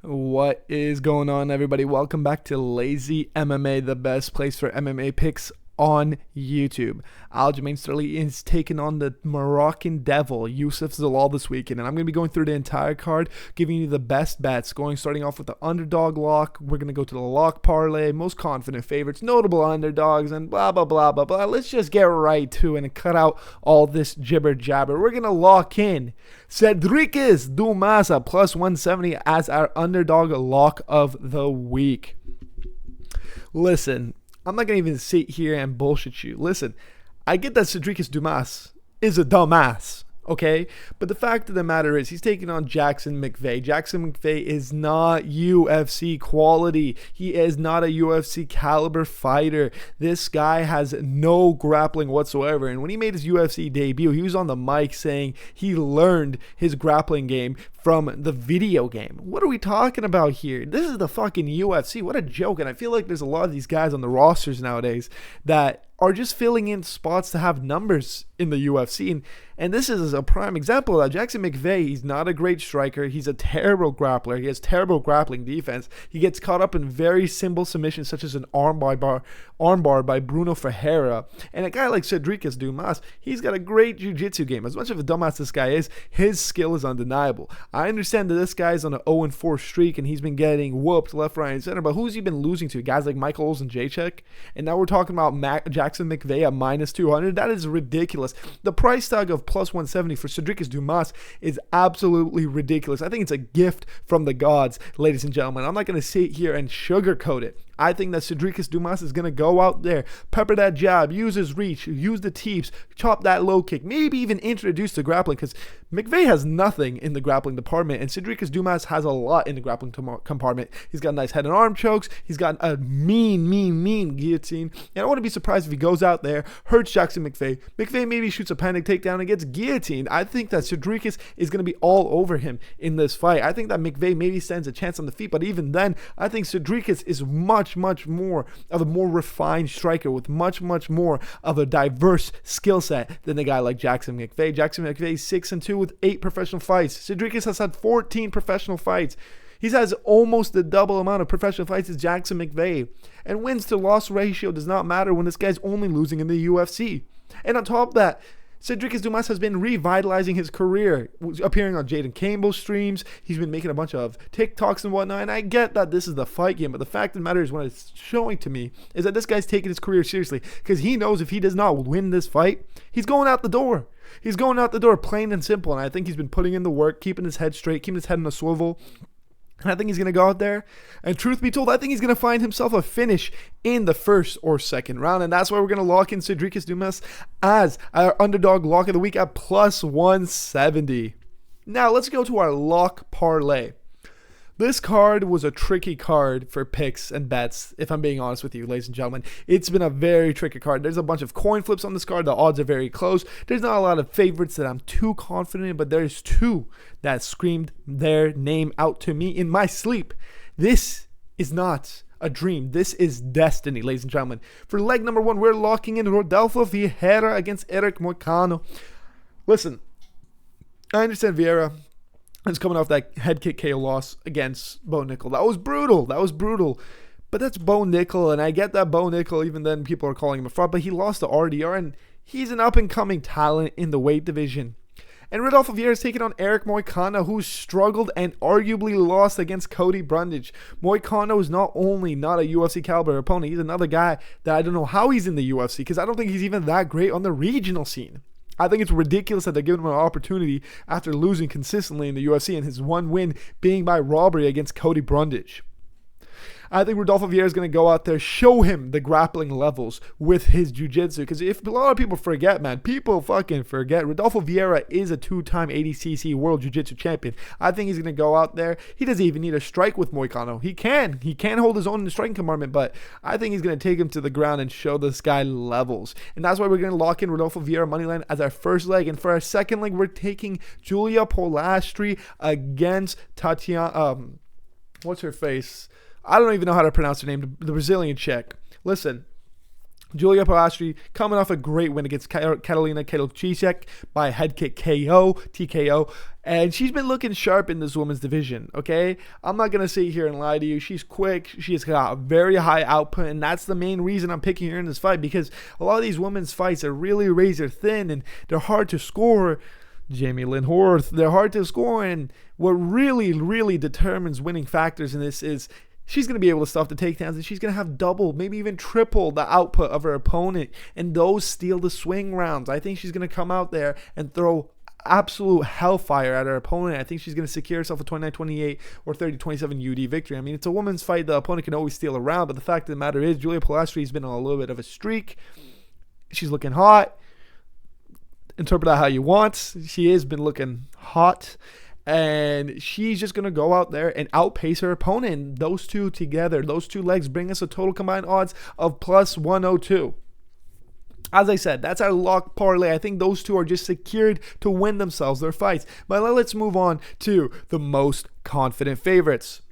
What is going on, everybody? Welcome back to Lazy MMA, the best place for MMA picks on YouTube. Aljamain Sterling is taking on the Moroccan Devil, UFC Zalal, this weekend, and I'm going to be going through the entire card, giving you the best bets, starting off with the underdog lock. We're going to go to the lock parlay, most confident favorites, notable underdogs, and blah, blah, blah, blah, blah. Let's just get right to it and cut out all this jibber jabber. We're going to lock in Cedriques Dumas at plus 170 as our underdog lock of the week. Listen, I'm not going to even sit here and bullshit you. Listen, I get that Cedriques Dumas is a dumbass, okay? But the fact of the matter is he's taking on Jackson McVeigh. Jackson McVeigh is not UFC quality. He is not a UFC caliber fighter. This guy has no grappling whatsoever. And when he made his UFC debut, he was on the mic saying he learned his grappling game from the video game. What are we talking about here? This is the fucking UFC. What a joke. And I feel like there's a lot of these guys on the rosters nowadays that are just filling in spots to have numbers in the UFC. And this is a prime example of that. Jackson McVeigh, he's not a great striker. He's a terrible grappler. He has terrible grappling defense. He gets caught up in very simple submissions such as an armbar by Bruno Ferreira. And a guy like Cedriques Dumas, he's got a great jiu-jitsu game. As much of a dumbass this guy is, his skill is undeniable. I understand that this guy's on an 0-4 streak and he's been getting whooped left, right, and center, but who's he been losing to? Guys like Michael Olszewski? And now we're talking about Jackson McVeigh at minus 200. That is ridiculous. The price tag of plus 170 for Cedriques Dumas is absolutely ridiculous. I think it's a gift from the gods, ladies and gentlemen. I'm not going to sit here and sugarcoat it. I think that Cedriques Dumas is going to go out there, pepper that jab, use his reach, use the teeps, chop that low kick, maybe even introduce the grappling, because McVeigh has nothing in the grappling department, and Cedriques Dumas has a lot in the grappling compartment. He's got nice head and arm chokes. He's got a mean guillotine. And I wouldn't be surprised if he goes out there, hurts Jackson McVeigh. McVeigh maybe shoots a panic takedown and gets guillotined. I think that Cedriques is going to be all over him in this fight. I think that McVeigh maybe stands a chance on the feet, but even then, I think Cedriques is much more of a more refined striker with much more of a diverse skill set than a guy like Jackson McVeigh. Jackson McVeigh 6-2 with 8 professional fights. Cedriques has had 14 professional fights. He has almost the double amount of professional fights as Jackson McVeigh. And wins to loss ratio does not matter when this guy's only losing in the UFC. And on top of that, Cedriques Dumas has been revitalizing his career, appearing on Jaden Campbell's streams. He's been making a bunch of TikToks and whatnot, and I get that this is the fight game, but the fact of the matter is what it's showing to me is that this guy's taking his career seriously, because he knows if he does not win this fight, he's going out the door. He's going out the door, plain and simple, and I think he's been putting in the work, keeping his head straight, keeping his head in a swivel. And I think he's going to go out there, and truth be told, I think he's going to find himself a finish in the first or second round, and that's why we're going to lock in Cedriques Dumas as our underdog lock of the week at plus 170. Now, let's go to our lock parlay. This card was a tricky card for picks and bets, if I'm being honest with you, ladies and gentlemen. It's been a very tricky card. There's a bunch of coin flips on this card. The odds are very close. There's not a lot of favorites that I'm too confident in, but there's 2 that screamed their name out to me in my sleep. This is not a dream. This is destiny, ladies and gentlemen. For leg number 1, we're locking in Rodolfo Vieira against Eric Moicano. Listen, I understand Vieira is coming off that head kick KO loss against Bo Nickel. That was brutal. But that's Bo Nickel, and I get that Bo Nickel, even then people are calling him a fraud, but he lost to RDR, and he's an up-and-coming talent in the weight division. And Rodolfo Vieira is taking on Eric Moicano, who struggled and arguably lost against Cody Brundage. Moicano is not only not a UFC caliber opponent, he's another guy that I don't know how he's in the UFC, because I don't think he's even that great on the regional scene. I think it's ridiculous that they're giving him an opportunity after losing consistently in the UFC, and his one win being by robbery against Cody Brundage. I think Rodolfo Vieira is going to go out there, show him the grappling levels with his jiu-jitsu. Because if a lot of people forget, man, people fucking forget. Rodolfo Vieira is a 2-time ADCC World Jiu-Jitsu champion. I think he's going to go out there. He doesn't even need a strike with Moicano. He can hold his own in the striking compartment, but I think he's going to take him to the ground and show this guy levels. And that's why we're going to lock in Rodolfo Vieira moneyline as our first leg. And for our second leg, we're taking Julia Polastri against Tatiana. What's her face? I don't even know how to pronounce her name. The Brazilian chick. Listen, Julia Pilastri coming off a great win against Catalina Kejtschik by head kick TKO. And she's been looking sharp in this women's division, okay? I'm not going to sit here and lie to you. She's quick. She's got a very high output, and that's the main reason I'm picking her in this fight, because a lot of these women's fights are really razor thin, and they're hard to score. Jamie Lynn Horth, they're hard to score, and what really, really determines winning factors in this is she's going to be able to stuff the takedowns, and she's going to have double, maybe even triple the output of her opponent, and those steal the swing rounds. I think she's going to come out there and throw absolute hellfire at her opponent. I think she's going to secure herself a 29-28 or 30-27 UD victory. I mean, it's a woman's fight. The opponent can always steal a round, but the fact of the matter is Julia Pilastri has been on a little bit of a streak. She's looking hot. Interpret that how you want. She has been looking hot. And she's just going to go out there and outpace her opponent. Those two together, those two legs bring us a total combined odds of plus 102. As I said, that's our lock parlay. I think those two are just secured to win themselves their fights. But let's move on to the most confident favorites.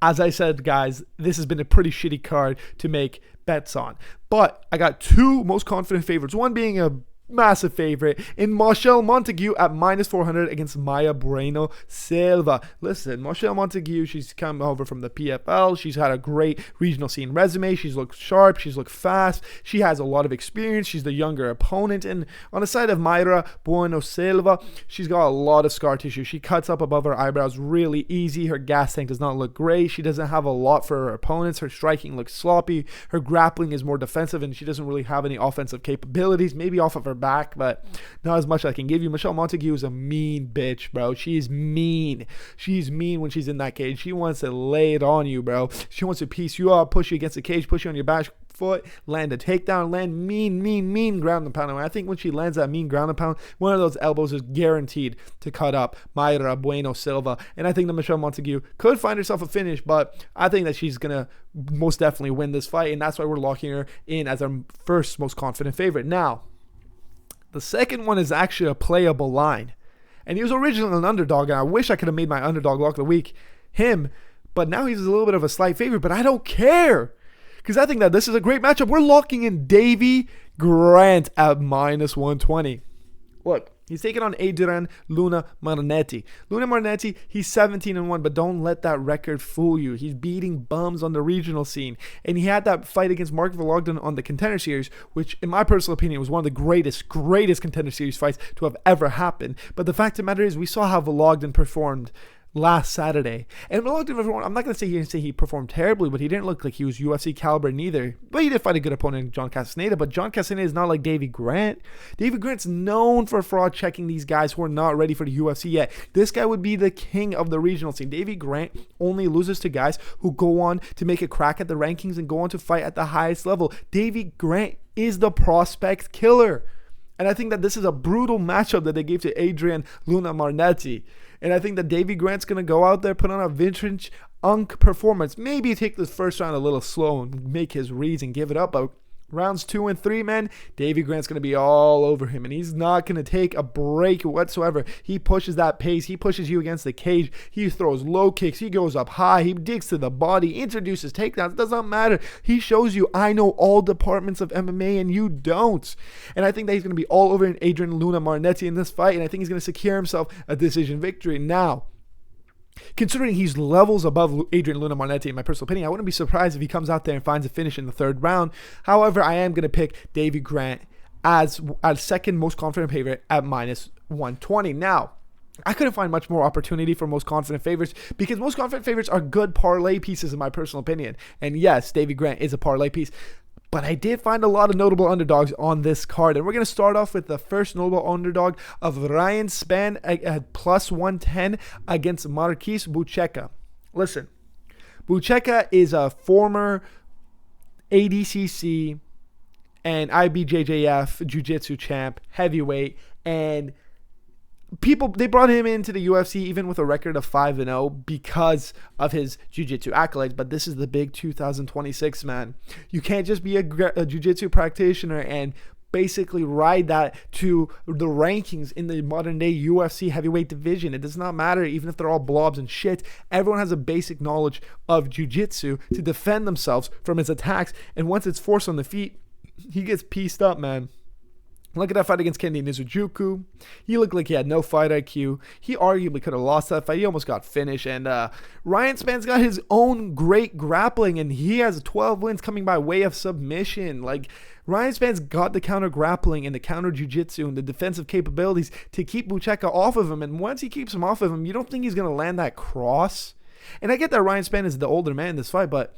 As I said, guys, this has been a pretty shitty card to make bets on. But I got two most confident favorites. One being a massive favorite in Marcel Montague at minus 400 against Maya Bueno Silva. Listen, Marcel Montague, she's come over from the PFL. She's had a great regional scene resume. She's looked sharp. She's looked fast. She has a lot of experience. She's the younger opponent. And on the side of Maya Bueno Silva, she's got a lot of scar tissue. She cuts up above her eyebrows really easy. Her gas tank does not look great. She doesn't have a lot for her opponents. Her striking looks sloppy. Her grappling is more defensive, and she doesn't really have any offensive capabilities. Maybe off of her back, but not as much as I can give you. Michelle Montague is a mean bitch, bro. She's mean. She's mean when she's in that cage. She wants to lay it on you, bro. She wants to piece you up, push you against the cage, push you on your back foot, land a takedown, land mean ground and pound. And I think when she lands that mean ground and pound, one of those elbows is guaranteed to cut up Mayra Bueno Silva. And I think that Michelle Montague could find herself a finish, but I think that she's going to most definitely win this fight, and that's why we're locking her in as our first most confident favorite. Now, the second one is actually a playable line. And he was originally an underdog, and I wish I could have made my underdog lock of the week him. But now he's a little bit of a slight favorite, but I don't care, because I think that this is a great matchup. We're locking in Davy Grant at minus 120. Look, he's taking on Adrian Luna Marnetti. Luna Marnetti, he's 17-1, but don't let that record fool you. He's beating bums on the regional scene. And he had that fight against Mark Vologden on the Contender Series, which, in my personal opinion, was one of the greatest Contender Series fights to have ever happened. But the fact of the matter is, we saw how Vologden performed last Saturday. And Vologden, I'm not going to say he performed terribly, but he didn't look like he was UFC caliber neither. But he did fight a good opponent in John Castaneda, but John Castaneda is not like Davy Grant. Davy Grant's known for fraud checking these guys who are not ready for the UFC yet. This guy would be the king of the regional scene. Davy Grant only loses to guys who go on to make a crack at the rankings and go on to fight at the highest level. Davy Grant is the prospect killer. And I think that this is a brutal matchup that they gave to Adrian Luna Marnetti. And I think that Davy Grant's going to go out there, put on a vintage unk performance. Maybe take the first round a little slow and make his reads and give it up. But rounds 2 and 3, man, Davy Grant's going to be all over him. And he's not going to take a break whatsoever. He pushes that pace. He pushes you against the cage. He throws low kicks. He goes up high. He digs to the body, introduces takedowns. It does not matter. He shows you, I know all departments of MMA and you don't. And I think that he's going to be all over Adrian Luna Marnetti in this fight. And I think he's going to secure himself a decision victory. Now, considering he's levels above Adrian Luna Marnetti, in my personal opinion, I wouldn't be surprised if he comes out there and finds a finish in the third round. However, I am going to pick Davy Grant as second most confident favorite at minus 120. Now, I couldn't find much more opportunity for most confident favorites, because most confident favorites are good parlay pieces in my personal opinion. And yes, Davy Grant is a parlay piece. But I did find a lot of notable underdogs on this card. And we're going to start off with the first notable underdog of Ryan Spann at plus 110 against Marquis Buchecha. Listen, Buchecha is a former ADCC and IBJJF Jiu-Jitsu champ, heavyweight, and they brought him into the UFC even with a record of 5-0 because of his jiu-jitsu accolades. But this is the big 2026, man. You can't just be a jiu-jitsu practitioner and basically ride that to the rankings in the modern day UFC heavyweight division. It does not matter even if they're all blobs and shit. Everyone has a basic knowledge of jiu-jitsu to defend themselves from his attacks. And once it's forced on the feet, he gets pieced up, man. Look at that fight against Kendi Nizujuku. He looked like he had no fight IQ. He arguably could have lost that fight. He almost got finished. And Ryan Span's got his own great grappling, and he has 12 wins coming by way of submission. Like, Ryan Span's got the counter grappling and the counter jiu-jitsu and the defensive capabilities to keep Buchecha off of him. And once he keeps him off of him, you don't think he's going to land that cross? And I get that Ryan Span is the older man in this fight, but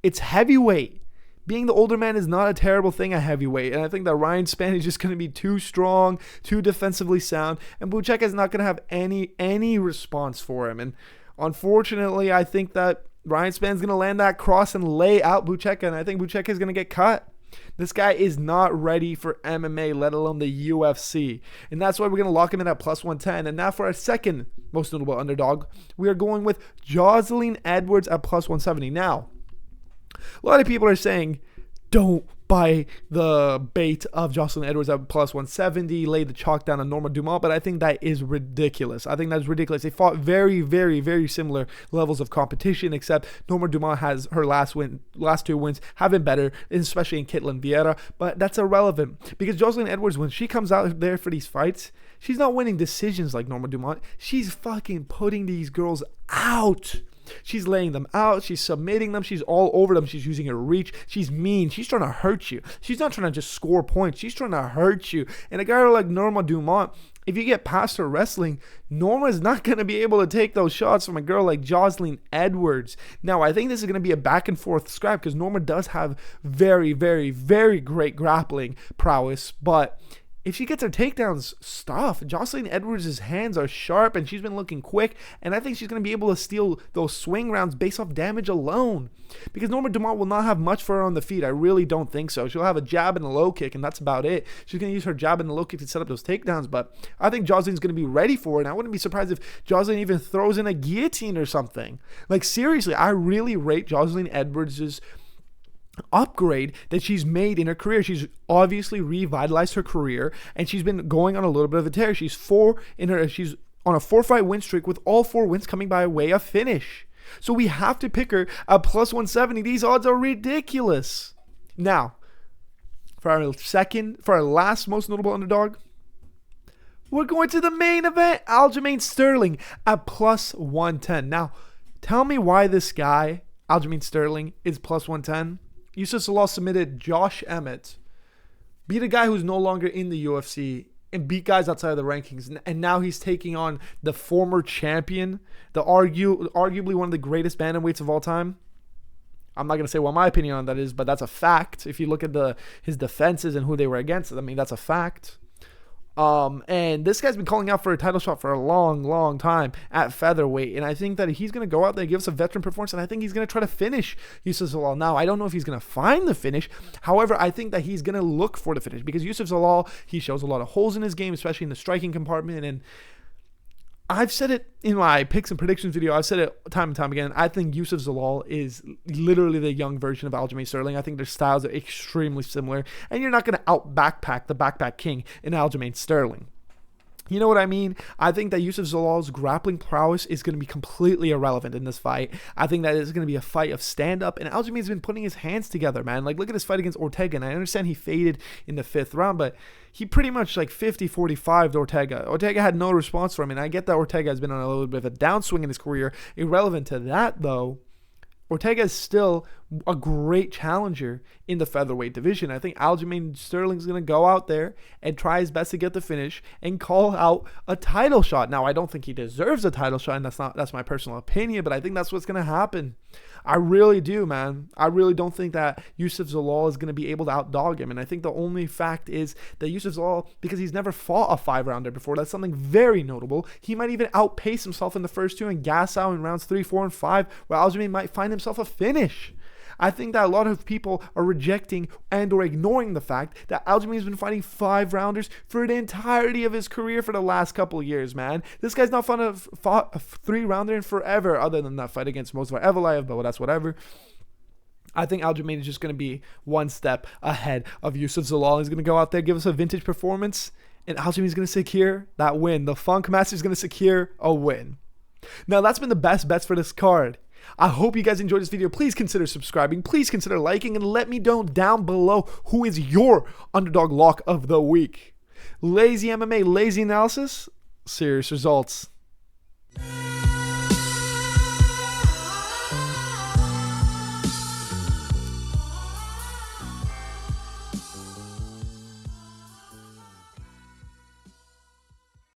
it's heavyweight. Being the older man is not a terrible thing at heavyweight, and I think that Ryan Span is just going to be too strong, too defensively sound, and Buchecha is not going to have any response for him. And unfortunately, I think that Ryan Span is going to land that cross and lay out Buchecha, and I think Buchecha is going to get cut. This guy is not ready for MMA, let alone the UFC. And that's why we're going to lock him in at plus 110. And now for our second most notable underdog, we are going with Jocelyn Edwards at plus 170. Now, a lot of people are saying, don't buy the bait of Jocelyn Edwards at plus 170, lay the chalk down on Norma Dumont, but I think that is ridiculous. I think that's ridiculous. They fought very, very, very similar levels of competition, except Norma Dumont has her last two wins have been better, especially in Kitlin Vieira, but that's irrelevant because Jocelyn Edwards, when she comes out there for these fights, she's not winning decisions like Norma Dumont. She's fucking putting these girls out. She's laying them out. She's submitting them. She's all over them. She's using her reach. She's mean. She's trying to hurt you. She's not trying to just score points. She's trying to hurt you. And a guy like Norma Dumont, if you get past her wrestling, Norma is not going to be able to take those shots from a girl like Jocelyn Edwards. Now, I think this is going to be a back and forth scrap because Norma does have very, very, very great grappling prowess, but if she gets her takedowns stuff, Jocelyn Edwards' hands are sharp and she's been looking quick, and I think she's going to be able to steal those swing rounds based off damage alone. Because Norma Dumont will not have much for her on the feet. I really don't think so. She'll have a jab and a low kick, and that's about it. She's going to use her jab and the low kick to set up those takedowns, but I think Jocelyn's going to be ready for it, and I wouldn't be surprised if Jocelyn even throws in a guillotine or something. Like, seriously, I really rate Jocelyn Edwards' upgrade that she's made in her career. She's obviously revitalized her career, and she's been going on a little bit of a tear. She's on a 4-fight win streak with all 4 wins coming by way of finish. So we have to pick her at plus 170. These odds are ridiculous. Now, for our last most notable underdog, we're going to the main event, Aljamain Sterling at plus 110. Now, tell me why this guy, Aljamain Sterling, is plus 110. Yusuf Zalal submitted Josh Emmett, beat a guy who's no longer in the UFC, and beat guys outside of the rankings. And now he's taking on the former champion, arguably one of the greatest bantamweights of all time. I'm not going to say what my opinion on that is, but that's a fact. If you look at his defenses and who they were against, I mean, that's a fact. And this guy's been calling out for a title shot for a long, long time at featherweight. And I think that he's going to go out there and give us a veteran performance. And I think he's going to try to finish Yusuf Zalal. Now, I don't know if he's going to find the finish. However, I think that he's going to look for the finish because Yusuf Zalal, he shows a lot of holes in his game, especially in the striking compartment. And I've said it in my picks and predictions video. I've said it time and time again. I think Yusuf Zalal is literally the young version of Aljamain Sterling. I think their styles are extremely similar. And you're not going to out-backpack the backpack king in Aljamain Sterling. You know what I mean? I think that Yusuf Zalal's grappling prowess is going to be completely irrelevant in this fight. I think that it's going to be a fight of stand-up, and Aljamain's been putting his hands together, man. Like, look at his fight against Ortega, and I understand he faded in the 5th round, but he pretty much like 50-45 to Ortega. Ortega had no response from him, and I get that Ortega has been on a little bit of a downswing in his career. Irrelevant to that, though, Ortega is still a great challenger in the featherweight division. I think Aljamain Sterling's going to go out there and try his best to get the finish and call out a title shot. Now, I don't think he deserves a title shot, and that's my personal opinion, but I think that's what's going to happen. I really do, man. I really don't think that Yusuf Zalal is going to be able to outdog him. And I think the only fact is that Yusuf Zalal, because he's never fought a 5-rounder before, that's something very notable. He might even outpace himself in the first 2 and gas out in rounds 3, 4, and 5, where Aljamain might find himself a finish. I think that a lot of people are rejecting and or ignoring the fact that Aljamain's been fighting 5-rounders for the entirety of his career for the last couple of years, man. This guy's not fought a 3-rounder in forever, other than that fight against Movsar Evloev, but that's whatever. I think Aljamain is just going to be one step ahead of Yusuf Zalal. He's going to go out there, give us a vintage performance, and Aljamain's going to secure that win. The Funk Master is going to secure a win. Now, that's been the best bets for this card. I hope you guys enjoyed this video. Please consider subscribing. Please consider liking, and let me know down below who is your underdog lock of the week. Lazy MMA, lazy analysis, serious results.